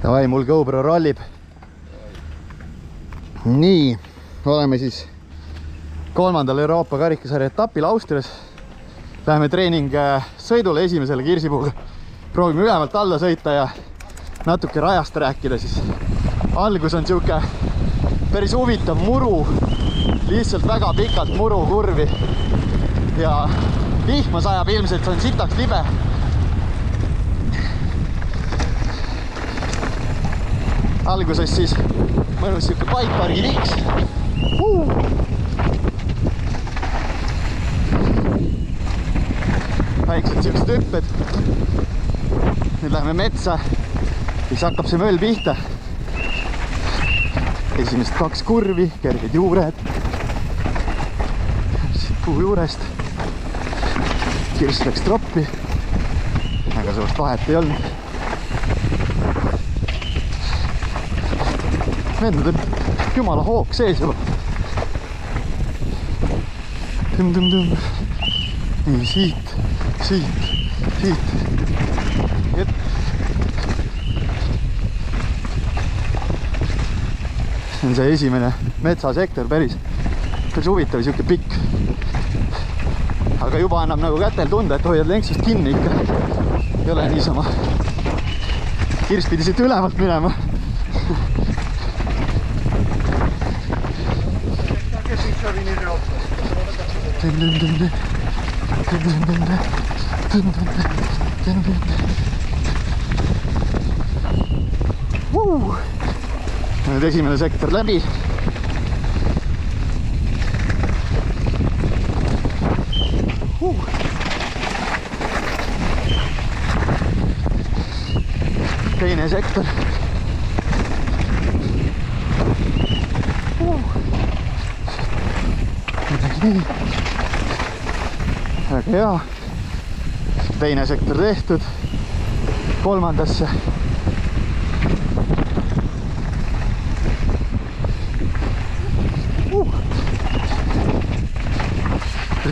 Davai, mul GoPro rollib. Nii, oleme siis 3. Euroopa karikasarja etapil Austrias. Läheme treening sõidule esimesele Kirsipuuga. Proovime ülevalt alla sõita ja natuke rajast rääkida siis. Algus on siuke päris huvitav muru, lihtsalt väga pikalt muru kurvi ja vihma sajab ilmselt, see on sitaks libe. Alguses siis mõnus siuke bikepargi liks. Väiksed siuksed hüpped. Nüüd läheme metsa, siis hakkab see möll pihta. Esimesed 2 kurvi, kerged juured. Siit puu juurest. Kirss läks troppi. Aga suurt vahet ei olnud. Vendad on jumala hoog sees juba. Tõmm. Nii, siit. Jep. See on see esimene metsasektor, päris huvitav, siuke pikk. Aga juba annab nagu kätel tunda, et hoiad lenksust kinni ikka. Ei ole niisama. Kirss pidi siit ülevalt minema. Nüüd esimene sektor läbi. Teine sektor. Midagi nii. Väga hea. Teine sektor tehtud. 3.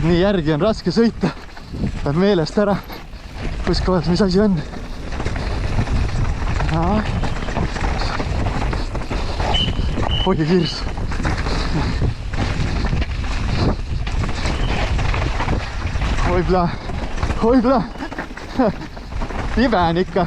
Nii järgi on raske sõita. Läheb meelest ära, kus kohas mis asi on. Hoidke Kirss. Hoidla. Libe on ikka.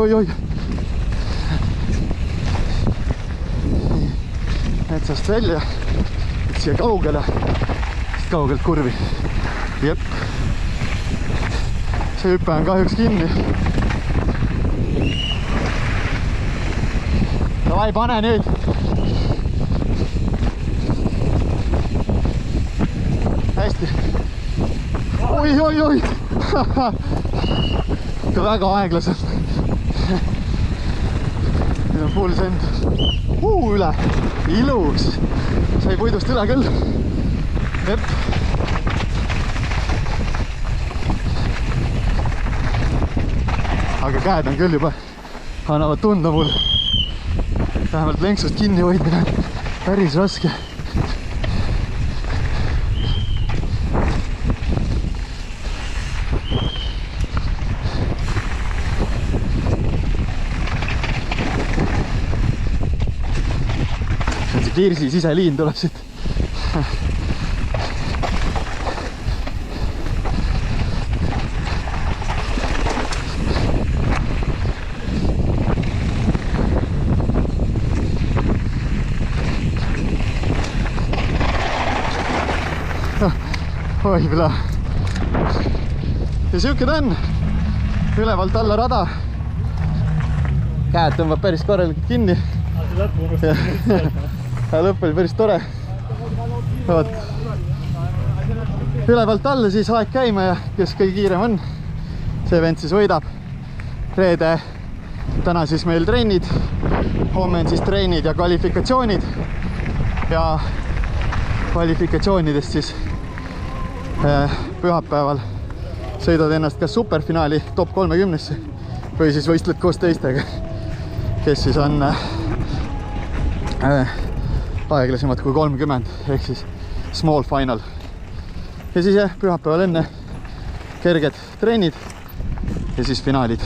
Oi. Metsast välja. Siia kaugele. Kaugelt kurvi. Jep. See hüpe on kahjuks kinni. Davai, pane nüüd. Hästi. Oi. Väga aeglaselt. Nüüd on full send. Üle. Ilus. Sai puidust üle küll. Jep. Aga käed on küll juba. Annavad tunda mul. Vähemalt lenksust kinni hoidmine on päris raske. Kirsi siseliin tuleb siit. Oi pla. Ja siuke ta on. Ülevalt alla rada. Käed tõmbab päris korralikult kinni. Lõpp oli päris tore. Vaat. Ülevalt alla siis aeg käima ja kes kõige kiirem on, see vend siis võidab. Reede täna siis meil trennid, homme on siis treenid ja kvalifikatsioonid. Ja kvalifikatsioonidest siis pühapäeval sõidad ennast kas superfinaali top 30-sse või siis võistled koos teistega, kes siis on aeglasemad kui 30 ehk siis small final. Ja siis pühapäeval enne kerged trennid ja siis finaalid.